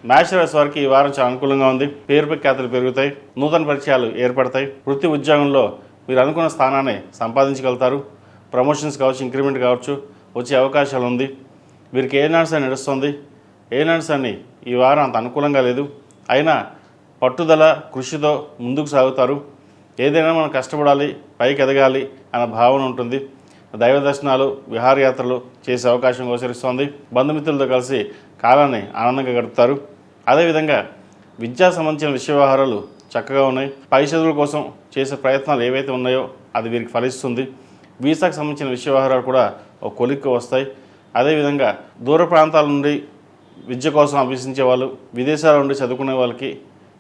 మేష రాశి వారికి ఈ వారం చాలా అనుకూలంగా ఉంది. పేరు ప్రఖ్యాతులు పెరుగుతాయి, నూతన పరిచయాలు ఏర్పడతాయి. వృత్తి ఉద్యోగంలో మీరు అనుకున్న స్థానాన్ని సంపాదించగలుగుతారు. ప్రమోషన్స్ కావచ్చు, ఇంక్రిమెంట్ కావచ్చు, వచ్చే అవకాశాలు ఉంది. వీరికి ఏనాడ్స్ అని నడుస్తుంది. ఏనాడ్స్ అని ఈ వారం అంత అనుకూలంగా లేదు. అయినా పట్టుదల కృషితో ముందుకు సాగుతారు. ఏదైనా మనం కష్టపడాలి, పైకి ఎదగాలి అన్న భావన ఉంటుంది. దైవ దర్శనాలు, విహారయాత్రలు చేసే అవకాశం గోచరిస్తోంది. బంధుమిత్రులతో కలిసి కాలాన్ని ఆనందంగా గడుపుతారు. అదేవిధంగా విద్యా సంబంధించిన విషయ వ్యవహారాలు చక్కగా ఉన్నాయి. పై చదువుల కోసం చేసే ప్రయత్నాలు ఏవైతే ఉన్నాయో అది వీరికి ఫలిస్తుంది. వీసాకు సంబంధించిన విషయ వ్యవహారాలు కూడా ఒక కొలిక్కి వస్తాయి. అదేవిధంగా దూర ప్రాంతాల నుండి విద్య కోసం అభ్యసించే వాళ్ళు, విదేశాల నుండి చదువుకునే వాళ్ళకి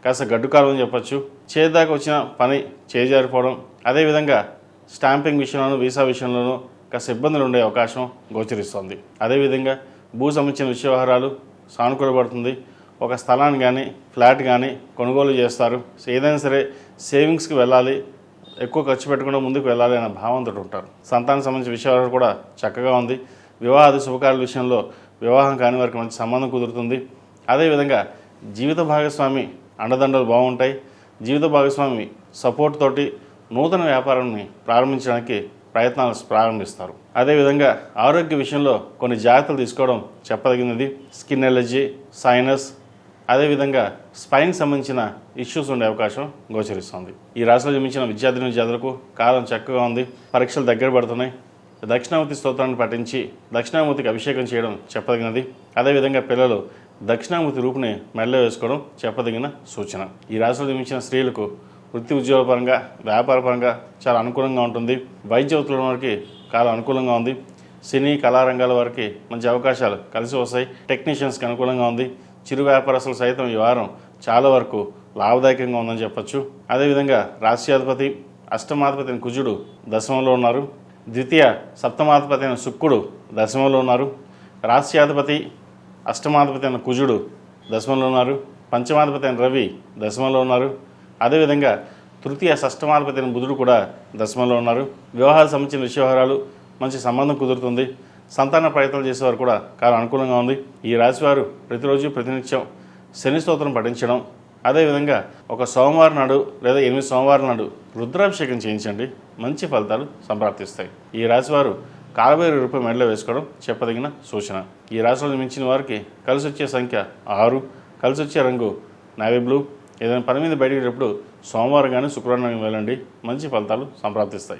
కాస్త గడ్డుకాలం అని చెప్పచ్చు. చేదాకా వచ్చిన పని చేజారిపోవడం, అదేవిధంగా స్టాంపింగ్ విషయంలోనూ వీసా విషయంలోనూ కాస్త ఇబ్బందులు ఉండే అవకాశం గోచరిస్తుంది. అదేవిధంగా భూ సంబంధించిన విషయ వ్యవహారాలు సానుకూలపడుతుంది. ఒక స్థలాన్ని కానీ ఫ్లాట్ కానీ కొనుగోలు చేస్తారు. ఏదైనా సరే సేవింగ్స్కి వెళ్ళాలి, ఎక్కువ ఖర్చు పెట్టకుండా ముందుకు వెళ్ళాలి అనే భావంతో ఉంటారు. సంతానం సంబంధించిన విషయాలు కూడా చక్కగా ఉంది. వివాహాది శుభకార్యాల విషయంలో వివాహం కాని వారికి మంచి సంబంధం కుదురుతుంది. అదేవిధంగా జీవిత భాగస్వామి అండదండలు బాగుంటాయి. జీవిత భాగస్వామి సపోర్ట్ తోటి నూతన వ్యాపారాన్ని ప్రారంభించడానికి ప్రయత్నాలు ప్రారంభిస్తారు. అదేవిధంగా ఆరోగ్య విషయంలో కొన్ని జాగ్రత్తలు తీసుకోవడం చెప్పదగినది. స్కిన్ ఎలర్జీ, సైనస్, అదేవిధంగా స్పైన్కి సంబంధించిన ఇష్యూస్ ఉండే అవకాశం గోచరిస్తుంది. ఈ రాశిలో జన్మించిన విద్యార్థులకు కాలం చక్కగా ఉంది. పరీక్షలు దగ్గర పడుతున్నాయి. దక్షిణామూర్తి స్తోత్రాన్ని పఠించి దక్షిణామూర్తికి అభిషేకం చేయడం చెప్పదగినది. అదేవిధంగా పిల్లలు దక్షిణామూర్తి రూపుని మెడలో వేసుకోవడం చెప్పదగిన సూచన. ఈ రాశిలో జన్మించిన స్త్రీలకు వృత్తి ఉద్యోగపరంగా, వ్యాపారపరంగా చాలా అనుకూలంగా ఉంటుంది. వైద్య వృత్తుల వారికి చాలా అనుకూలంగా ఉంది. సినీ కళారంగాల వారికి మంచి అవకాశాలు కలిసి వస్తాయి. టెక్నీషియన్స్కి అనుకూలంగా ఉంది. చిరు వ్యాపారస్తులు సైతం ఈ వారం చాలా వరకు లాభదాయకంగా ఉందని చెప్పచ్చు. అదేవిధంగా రాశ్యాధిపతి, అష్టమాధిపతి అయిన కుజుడు దశమంలో ఉన్నారు. ద్వితీయ సప్తమాధిపతి అయిన శుక్రుడు దశమంలో ఉన్నారు. రాశ్యాధిపతి, అష్టమాధిపతి అయిన కుజుడు దశమంలో ఉన్నారు. పంచమాధిపతి అయిన రవి దశమంలో ఉన్నారు. అదేవిధంగా తృతీయ షష్టమాధిపతి అయిన బుధుడు కూడా దశమంలో ఉన్నారు. వివాహాలకు సంబంధించిన విషయవహారాలు మంచి సంబంధం కుదురుతుంది. సంతాన ప్రయత్నాలు చేసేవారు కూడా చాలా అనుకూలంగా ఉంది. ఈ రాశివారు ప్రతిరోజు ప్రతినిత్యం శని స్తోత్రం పఠించడం, అదేవిధంగా ఒక సోమవారం నాడు లేదా 8 సోమవారం నాడు రుద్రాభిషేకం చేయించండి. మంచి ఫలితాలు సంప్రాప్తిస్తాయి. ఈ రాశివారు కాలభైరవ రూపాయి మెడలో వేసుకోవడం చెప్పదగిన సూచన. ఈ రాశిలో జన్మించిన వారికి కలిసి వచ్చే సంఖ్య 6, కలిసి వచ్చే రంగు నేవీ బ్లూ. ఏదైనా పని మీద బయటకు వెళ్ళినప్పుడు సోమవారం కానీ శుక్రవారం కానీ వెళ్ళండి. మంచి ఫలితాలు సంప్రాప్తిస్తాయి.